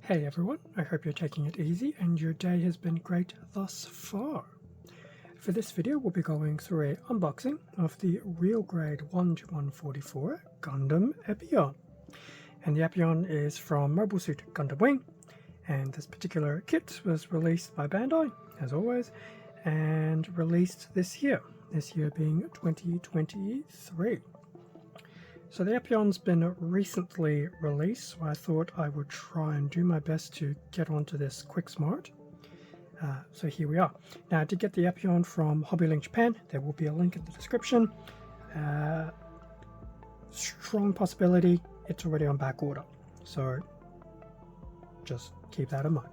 Hey everyone, I hope you're taking it easy and your day has been great thus far. For this video we'll be going through an unboxing of the real grade 1-144 Gundam Epyon. And the Epyon is from Mobile Suit Gundam Wing, and this particular kit was released by Bandai, as always, and released this year being 2023. So the Epyon's been recently released, so I thought I would try and do my best to get onto this quick smart. So here we are. Now to get the Epyon from Hobbylink Japan, there will be a link in the description. Strong possibility it's already on back order, so just keep that in mind.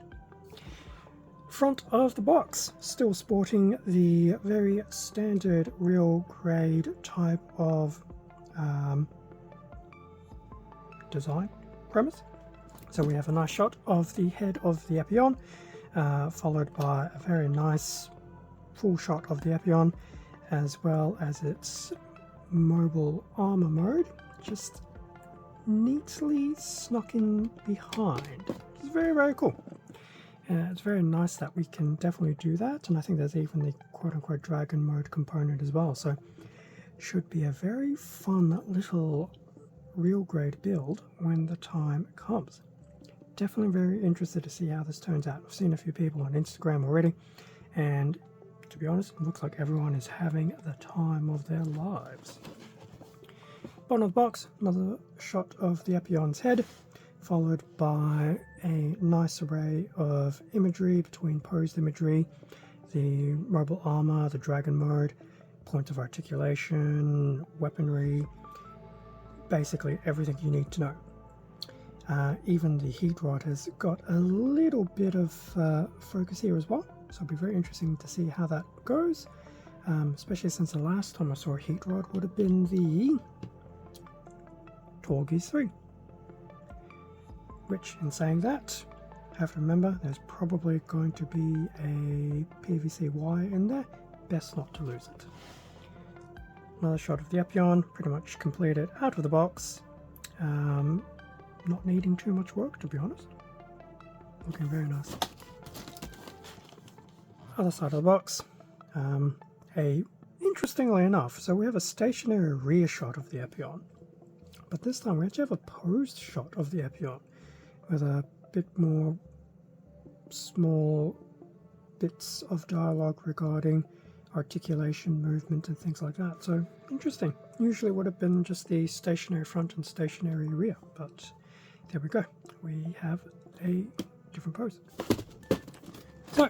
Front of the box, still sporting the very standard real grade type of design premise. So we have a nice shot of the head of the Epyon, followed by a very nice full shot of the Epyon, as well as its mobile armor mode, just neatly snuck in behind. It's very, very cool. It's very nice that we can definitely do that, and I think there's even the quote-unquote dragon mode component as well, so should be a very fun little real grade build when the time comes. Definitely very interested to see how this turns out. I've seen a few people on Instagram already, and to be honest, it looks like everyone is having the time of their lives. Bottom of the box, another shot of the Epyon's head, followed by a nice array of imagery between posed imagery, the mobile armor, the dragon mode, points of articulation, weaponry, basically everything you need to know. Even the heat rod has got a little bit of focus here as well, so it'll be very interesting to see how that goes, especially since the last time I saw a heat rod would have been the Torgis 3, which, in saying that, I have to remember there's probably going to be a PVC wire in there, best not to lose it. Another shot of the Epyon, pretty much completed out of the box, not needing too much work, to be honest. Looking very nice. Other side of the box, interestingly enough, so we have a stationary rear shot of the Epyon, but this time we actually have a posed shot of the Epyon with a bit more small bits of dialogue regarding articulation, movement and things like that. So interesting. Usually would have been just the stationary front and stationary rear, but there we go. We have a different pose. So,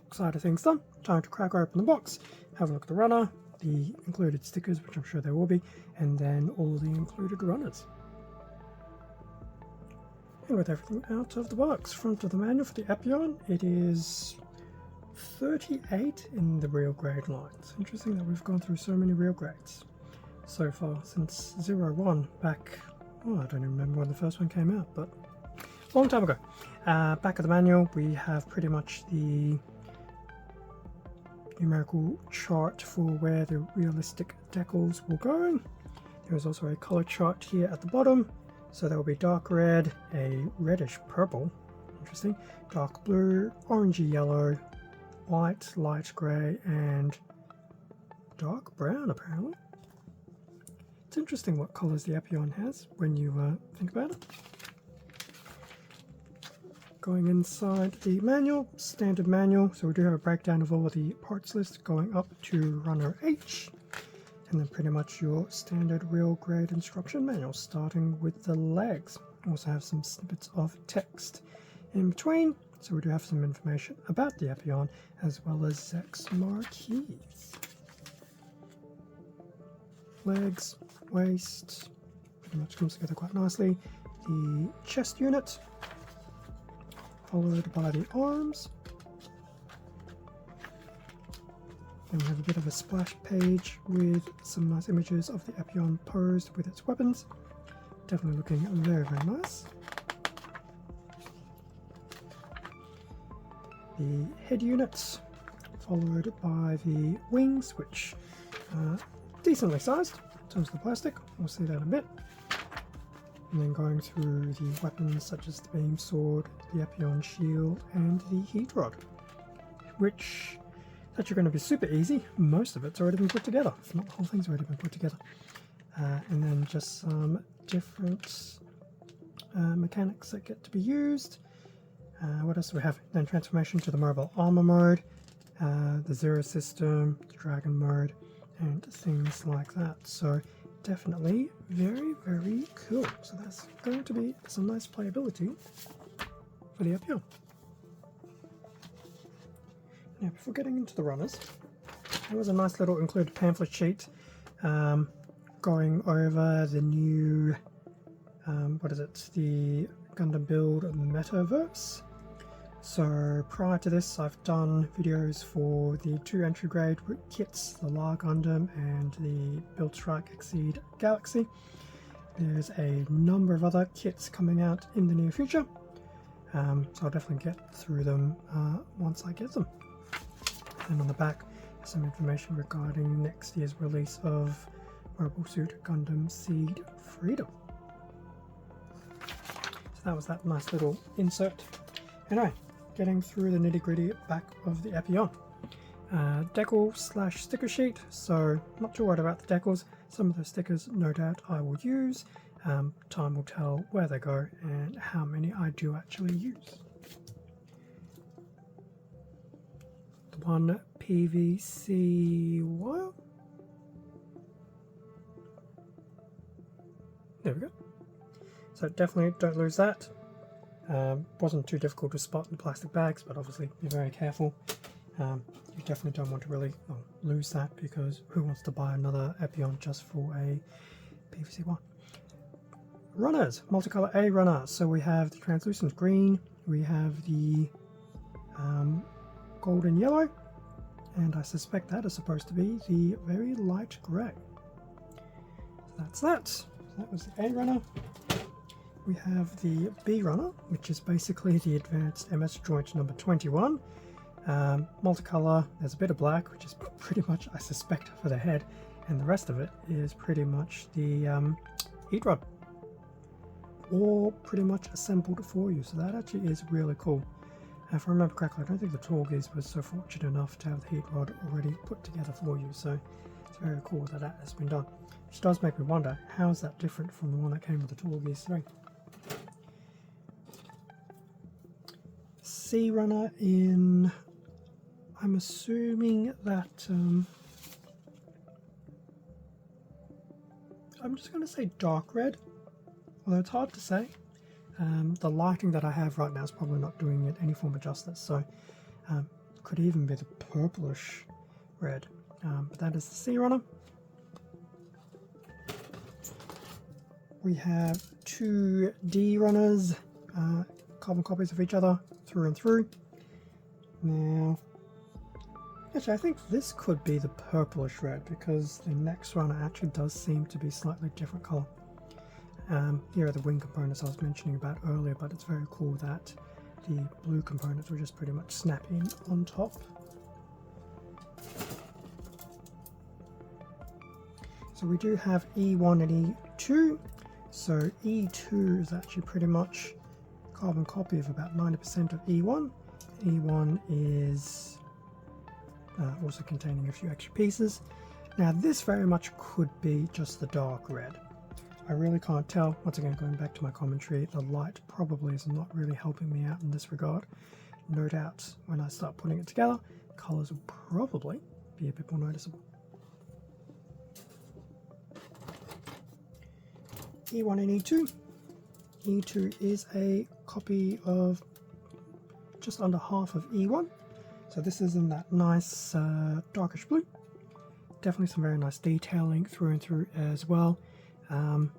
box side of things done. Time to crack open the box, have a look at the runner, the included stickers, which I'm sure there will be, and then all the included runners. And with everything out of the box, front of the manual for the Epyon, it is 38 in the real grade lines. Interesting that we've gone through so many real grades so far since 01 back, oh, I don't even remember when the first one came out, but a long time ago. Back of the manual we have pretty much the numerical chart for where the realistic decals will go. There is also a color chart here at the bottom, so there will be dark red, a reddish purple, interesting, dark blue, orangey yellow, white, light grey and dark brown apparently. It's interesting what colours the Epyon has when you think about it. Going inside the manual, standard manual, so we do have a breakdown of all of the parts list going up to runner H, and then pretty much your standard real grade instruction manual starting with the legs. Also have some snippets of text in between. So we do have some information about the Epyon as well as Zek's marquees. Legs, waist, pretty much comes together quite nicely. The chest unit, followed by the arms. Then we have a bit of a splash page with some nice images of the Epyon posed with its weapons. Definitely looking very, very nice. The head units, followed by the wings, which are decently sized in terms of the plastic. We'll see that in a bit. and then going through the weapons such as the beam sword, the Epyon shield, and the heat rod, which is actually going to be super easy. Most of it's already been put together, if not the whole thing's already been put together. And then just some different mechanics that get to be used. What else do we have? Then transformation to the mobile armor mode, the zero system, the dragon mode, and things like that. So definitely very, very cool. So that's going to be some nice playability for the Epyon. Now, before getting into the runners, there was a nice little included pamphlet sheet going over the new, the Gundam build metaverse. So prior to this, I've done videos for the 2 entry grade kits, the La Gundam and the Build Strike Exceed Galaxy. There's a number of other kits coming out in the near future, so I'll definitely get through them once I get them. And on the back, some information regarding next year's release of Mobile Suit Gundam Seed Freedom. So that was that nice little insert. Anyway, getting through the nitty-gritty back of the Epyon. Decal / sticker sheet, so not too worried about the decals. Some of the stickers no doubt I will use. Time will tell where they go and how many I do actually use. The one PVC wire. There we go. So definitely don't lose that. Wasn't too difficult to spot in the plastic bags, but obviously be very careful. You definitely don't want to really lose that, because who wants to buy another Epyon just for a PVC one? Runners, multicolor A runner. So we have the translucent green, we have the golden yellow, and I suspect that is supposed to be the very light grey. So that's that. So that was the A runner. We have the B runner, which is basically the advanced MS joint number 21. Multicolor, there's a bit of black, which is pretty much, I suspect, for the head, and the rest of it is pretty much the heat rod, all pretty much assembled for you. So that actually is really cool. If I remember correctly, I don't think the Torgis was so fortunate enough to have the heat rod already put together for you, so it's very cool that that has been done. Which does make me wonder, how is that different from the one that came with the Torgis 3? C runner in, I'm assuming that, I'm just going to say dark red, although it's hard to say. The lighting that I have right now is probably not doing it any form of justice, so could even be the purplish red, but that is the C runner. We have 2 D runners, carbon copies of each other through and through. Now, actually I think this could be the purplish red, because the next runner actually does seem to be slightly different colour. Here are the wing components I was mentioning about earlier, but it's very cool that the blue components will just pretty much snap in on top. So we do have E1 and E2. So E2 is actually pretty much carbon copy of about 90% of E1. E1 is also containing a few extra pieces. Now this very much could be just the dark red. I really can't tell. Once again, going back to my commentary, the light probably is not really helping me out in this regard. No doubt when I start putting it together, colours will probably be a bit more noticeable. E1 and E2. E2 is a copy of just under half of E1. So this is in that nice darkish blue. Definitely some very nice detailing through and through as well. On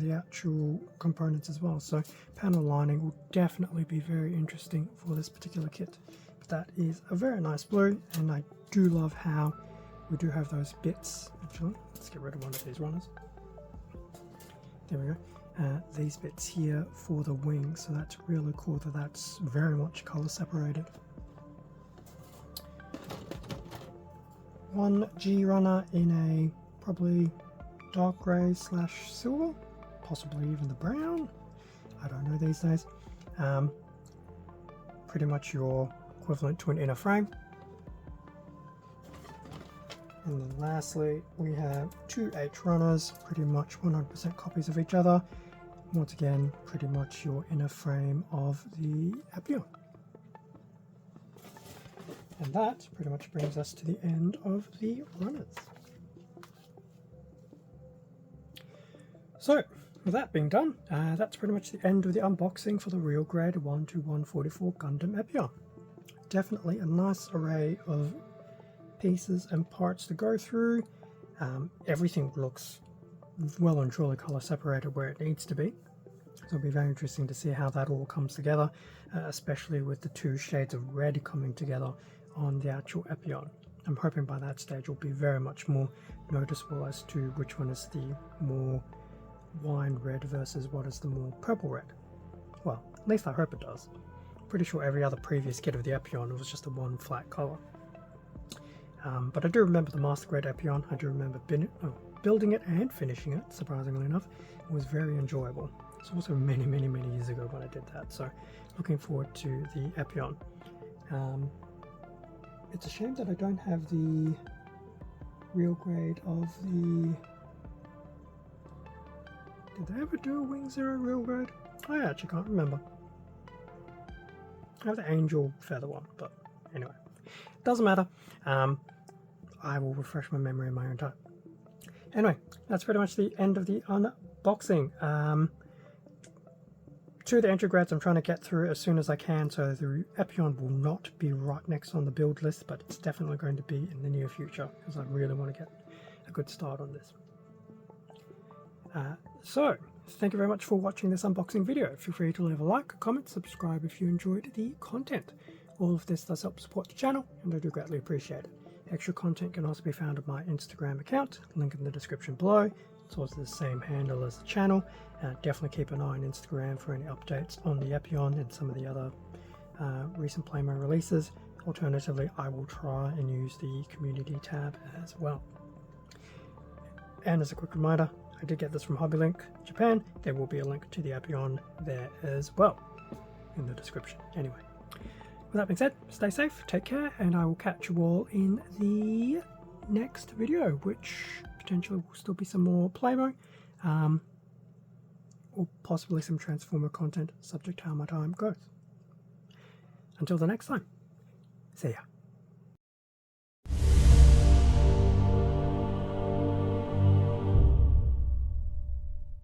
the actual components as well, so panel lining will definitely be very interesting for this particular kit. But that is a very nice blue, and I do love how we do have those bits. Actually, let's get rid of one of these runners. There we go. These bits here for the wing, so that's really cool that that's very much color separated. One G runner in a probably dark grey / silver, possibly even the brown. I don't know these days. Pretty much your equivalent to an inner frame. And then lastly, we have two H runners, pretty much 100% copies of each other. Once again, pretty much your inner frame of the Epyon. And that pretty much brings us to the end of the runners. So, with that being done, that's pretty much the end of the unboxing for the real grade 1-144 Gundam Epyon. Definitely a nice array of pieces and parts to go through. Everything looks well and truly color separated where it needs to be. So it'll be very interesting to see how that all comes together, especially with the two shades of red coming together on the actual Epyon. I'm hoping by that stage it will be very much more noticeable as to which one is the more wine red versus what is the more purple red. Well, at least I hope it does. Pretty sure every other previous kit of the Epyon was just a one flat color. But I do remember the Master Grade Epyon. I do remember building it and finishing it, surprisingly enough. It was very enjoyable. It's also many years ago when I did that, so looking forward to the Epyon. It's a shame that I don't have the real grade of the... Did they ever do a Wing Zero real grade? I actually can't remember. I have the Angel Feather one, but anyway. Doesn't matter. I will refresh my memory in my own time. Anyway, that's pretty much the end of the unboxing. Two of the entry grades I'm trying to get through as soon as I can, so the Epyon will not be right next on the build list, but it's definitely going to be in the near future because I really want to get a good start on this. So, thank you very much for watching this unboxing video. Feel free to leave a like, comment, subscribe if you enjoyed the content. All of this does help support the channel, and I do greatly appreciate it. Extra content can also be found on my Instagram account, link in the description below. It's also the same handle as the channel. Definitely keep an eye on Instagram for any updates on the Epyon and some of the other recent Plamo releases. Alternatively, I will try and use the community tab as well. And as a quick reminder, I did get this from HobbyLink Japan. There will be a link to the Epyon there as well in the description. Anyway, with that being said, stay safe, take care, and I will catch you all in the next video, which potentially will still be some more Plamo, or possibly some Transformer content, subject to how my time goes. Until the next time, see ya.